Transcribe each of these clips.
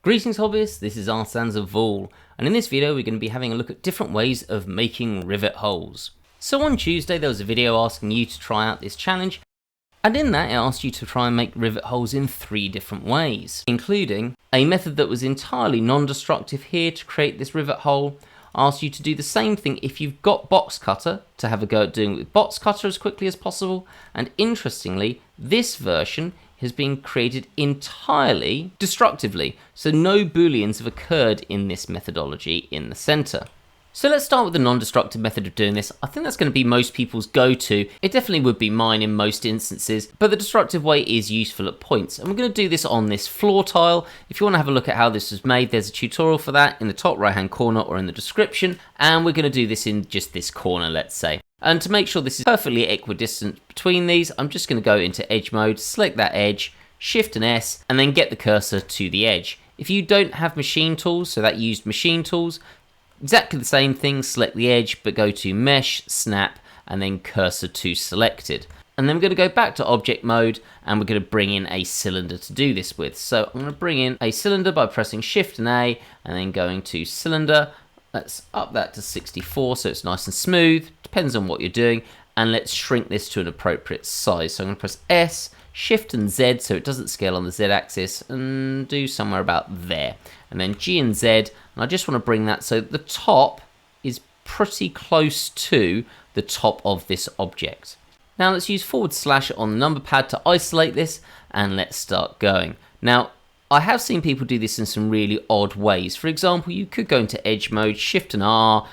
Greetings hobbyists, this is Vol, and in this video we're going to be having a look at different ways of making rivet holes. So on Tuesday there was a video asking you to try out this challenge, and in that it asked you to try and make rivet holes in 3 different ways, including a method that was entirely non-destructive here to create this rivet hole. Asked you to do the same thing if you've got box cutter, to have a go at doing it with box cutter as quickly as possible, and interestingly this version has been created entirely destructively, so no booleans have occurred in this methodology in the center. So let's start with the non-destructive method of doing this. I think that's going to be most people's go-to. It definitely would be mine in most instances, but the destructive way is useful at points, and we're going to do this on this floor tile. If you want to have a look at how this was made, there's a tutorial for that in the top right hand corner or in the description, and we're going to do this in just this corner, let's say. And to make sure this is perfectly equidistant between these, I'm just going to go into edge mode, select that edge, Shift and S, and then get the cursor to the edge. If you don't have machine tools, so that used machine tools, exactly the same thing, select the edge, but go to Mesh, Snap, and then Cursor to Selected. And then we're going to go back to object mode, and we're going to bring in a cylinder to do this with. So I'm going to bring in a cylinder by pressing Shift and A, and then going to cylinder. Let's up that to 64 so it's nice and smooth, depends on what you're doing, and let's shrink this to an appropriate size. So I'm going to press S, Shift and Z so it doesn't scale on the Z axis, and do somewhere about there. And then G and Z, and I just want to bring that so the top is pretty close to the top of this object. Now let's use / on the number pad to isolate this, and let's start going. Now I have seen people do this in some really odd ways. For example, you could go into edge mode, Shift and R,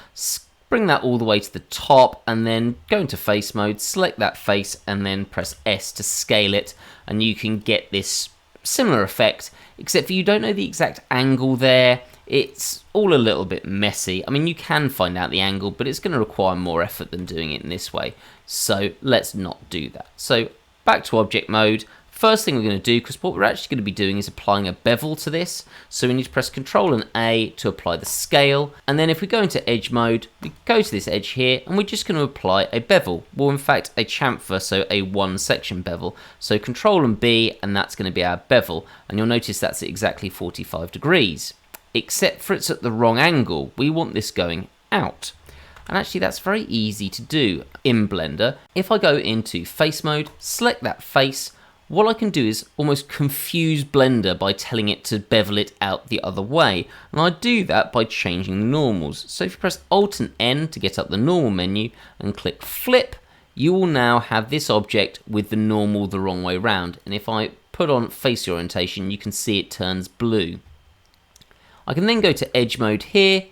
bring that all the way to the top, and then go into face mode, select that face, and then press S to scale it, and you can get this similar effect, except for you don't know the exact angle there. It's all a little bit messy. I mean, you can find out the angle, but it's going to require more effort than doing it in this way. So let's not do that. So back to object mode. First thing we're going to do, because what we're actually going to be doing is applying a bevel to this, so we need to press Ctrl and A to apply the scale, and then if we go into edge mode, we go to this edge here, and we're just going to apply a bevel, well in fact a chamfer, so a 1 section bevel. So Ctrl and B, and that's going to be our bevel, and you'll notice that's at exactly 45 degrees, except for it's at the wrong angle. We want this going out. And actually that's very easy to do in Blender. If I go into face mode, select that face, what I can do is almost confuse Blender by telling it to bevel it out the other way, and I do that by changing the normals. So if you press Alt and N to get up the normal menu and click flip, you will now have this object with the normal the wrong way round, and if I put on face orientation you can see it turns blue. I can then go to edge mode here,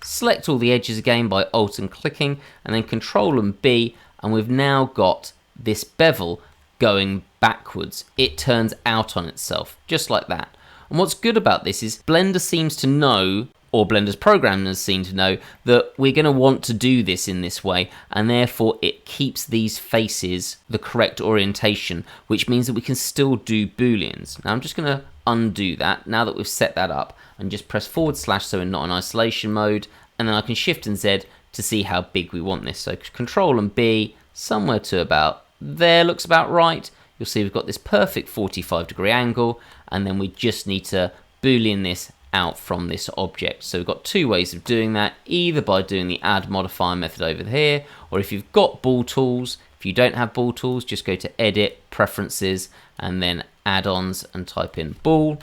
select all the edges again by Alt and clicking, and then Control and B, and we've now got this bevel going backwards. It turns out on itself, just like that. And what's good about this is Blender seems to know, or Blender's programmers seem to know, that we're going to want to do this in this way, and therefore it keeps these faces the correct orientation, which means that we can still do booleans. Now I'm just going to undo that now that we've set that up, and just press / so we're not in isolation mode, and then I can Shift and Z to see how big we want this. So Control and B, somewhere to about there looks about right. You'll see we've got this perfect 45 degree angle, and then we just need to boolean this out from this object. So we've got 2 ways of doing that, either by doing the add modifier method over here, or if you've got ball tools. If you don't have ball tools, just go to edit, preferences, and then add-ons and type in ball.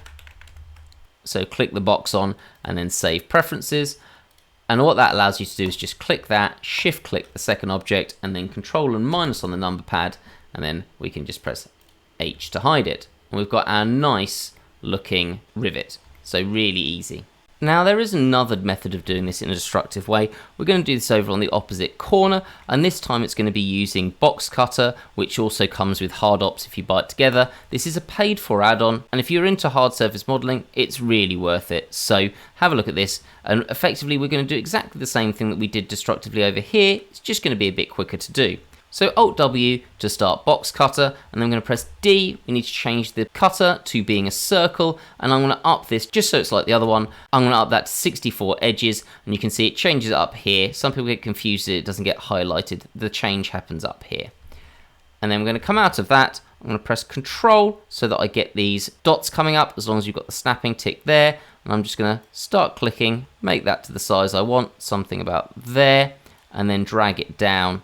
So click the box on and then save preferences. And what that allows you to do is just click that, shift click the second object, and then Control and minus on the number pad, and then we can just press H to hide it. And we've got our nice looking rivet. So really easy. Now there is another method of doing this in a destructive way. We're going to do this over on the opposite corner, and this time it's going to be using box cutter, which also comes with hard ops if you buy it together. This is a paid for add-on, and if you're into hard surface modeling, it's really worth it. So have a look at this, and effectively we're going to do exactly the same thing that we did destructively over here. It's just going to be a bit quicker to do. So Alt W to start box cutter, and then I'm going to press D. We need to change the cutter to being a circle, and I'm going to up this just so it's like the other one. I'm going to up that to 64 edges, and you can see it changes up here. Some people get confused that it doesn't get highlighted. The change happens up here. And then we're going to come out of that. I'm going to press Control so that I get these dots coming up, as long as you've got the snapping tick there. And I'm just going to start clicking, make that to the size I want, something about there, and then drag it down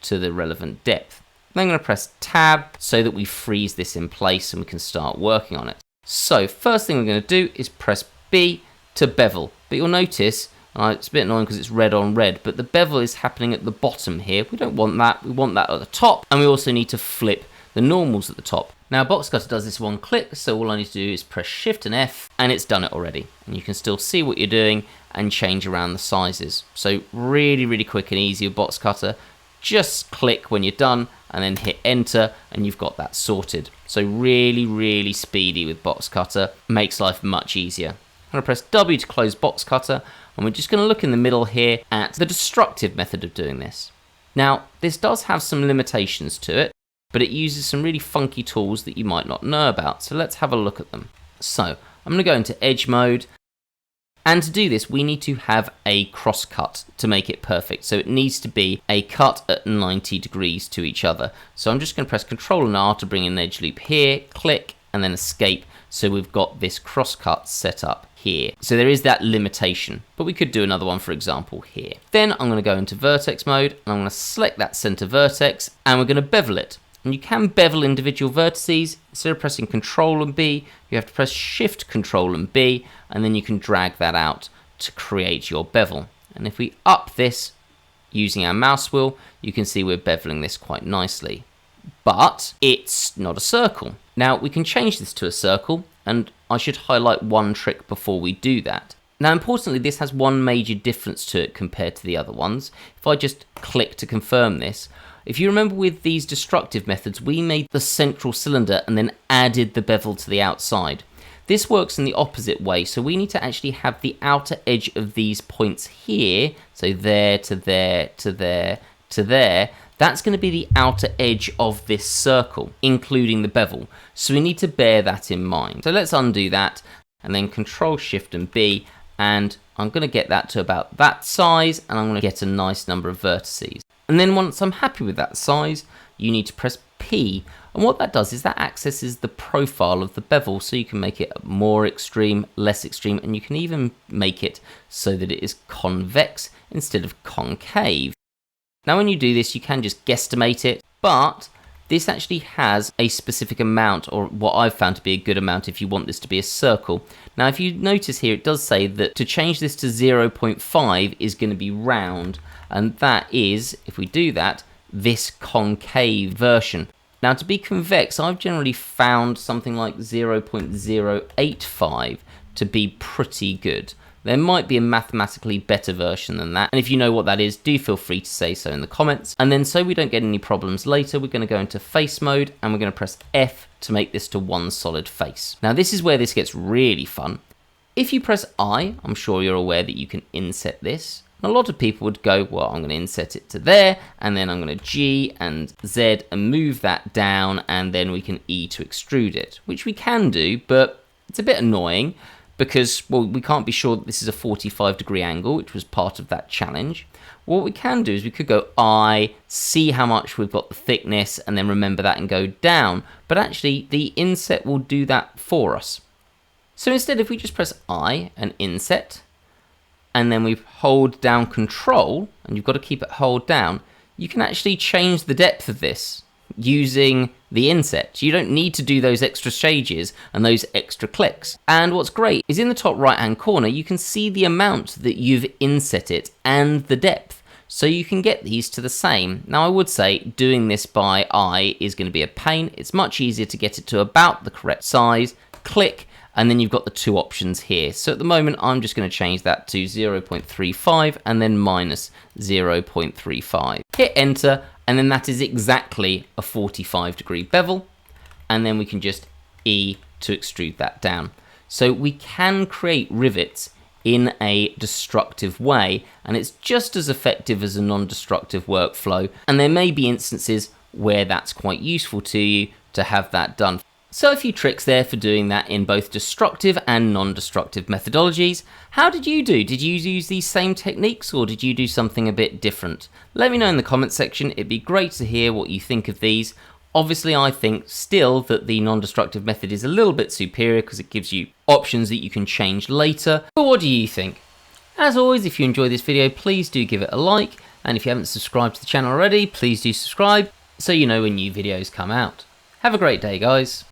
to the relevant depth. Then I'm going to press Tab so that we freeze this in place and we can start working on it. So first thing we're going to do is press B to bevel. But you'll notice, it's a bit annoying because it's red on red, but the bevel is happening at the bottom here. We don't want that. We want that at the top. And we also need to flip the normals at the top. Now Box Cutter does this one click, so all I need to do is press Shift and F, and it's done it already. And you can still see what you're doing and change around the sizes. So really, really quick and easy with Box Cutter. Just click when you're done and then hit enter and you've got that sorted. So really, really speedy with Box Cutter. Makes life much easier. I'm going to press W to close Box Cutter, and we're just going to look in the middle here at the destructive method of doing this. Now, this does have some limitations to it, but it uses some really funky tools that you might not know about. So let's have a look at them. So I'm going to go into Edge mode. And to do this, we need to have a cross cut to make it perfect. So it needs to be a cut at 90 degrees to each other. So I'm just going to press Ctrl and R to bring an edge loop here, click, and then escape. So we've got this cross cut set up here. So there is that limitation, but we could do another one, for example, here. Then I'm going to go into vertex mode, and I'm going to select that center vertex, and we're going to bevel it. And you can bevel individual vertices. Instead of pressing Ctrl and B, you have to press Shift, Ctrl and B, and then you can drag that out to create your bevel. And if we up this using our mouse wheel, you can see we're beveling this quite nicely. But it's not a circle. Now we can change this to a circle, and I should highlight one trick before we do that. Now importantly, this has one major difference to it compared to the other ones. If I just click to confirm this, if you remember with these destructive methods, we made the central cylinder and then added the bevel to the outside. This works in the opposite way, so we need to actually have the outer edge of these points here, so there to there to there to there. That's going to be the outer edge of this circle, including the bevel. So we need to bear that in mind. So let's undo that, and then Control, Shift and B, and I'm going to get that to about that size, and I'm going to get a nice number of vertices. And then once I'm happy with that size, you need to press P. And what that does is that accesses the profile of the bevel, so you can make it more extreme, less extreme, and you can even make it so that it is convex instead of concave. Now when you do this, you can just guesstimate it, but this actually has a specific amount, or what I've found to be a good amount if you want this to be a circle. Now if you notice here, it does say that to change this to 0.5 is going to be round, and that is, if we do that, this concave version. Now to be convex, I've generally found something like 0.085 to be pretty good. There might be a mathematically better version than that, and if you know what that is, do feel free to say so in the comments. And then so we don't get any problems later, we're going to go into face mode, and we're going to press F to make this to one solid face. Now this is where this gets really fun. If you press I, I'm sure you're aware that you can inset this. And a lot of people would go, well, I'm going to inset it to there, and then I'm going to G and Z and move that down, and then we can E to extrude it, which we can do, but it's a bit annoying because, well, we can't be sure that this is a 45-degree angle, which was part of that challenge. What we can do is we could go I, see how much we've got the thickness, and then remember that and go down, but actually the inset will do that for us. So instead, if we just press I and inset, and then we hold down Control, and you've got to keep it hold down, you can actually change the depth of this using the inset. You don't need to do those extra stages and those extra clicks. And what's great is in the top right hand corner, you can see the amount that you've inset it and the depth. So you can get these to the same. Now I would say doing this by eye is going to be a pain. It's much easier to get it to about the correct size, click, and then you've got the two options here. So at the moment, I'm just going to change that to 0.35 and then minus 0.35. Hit enter, and then that is exactly a 45-degree bevel. And then we can just E to extrude that down. So we can create rivets in a destructive way, and it's just as effective as a non-destructive workflow. And there may be instances where that's quite useful to you to have that done. So a few tricks there for doing that in both destructive and non-destructive methodologies. How did you do? Did you use these same techniques, or did you do something a bit different? Let me know in the comments section. It'd be great to hear what you think of these. Obviously, I think still that the non-destructive method is a little bit superior because it gives you options that you can change later. But what do you think? As always, if you enjoyed this video, please do give it a like. And if you haven't subscribed to the channel already, please do subscribe so you know when new videos come out. Have a great day, guys.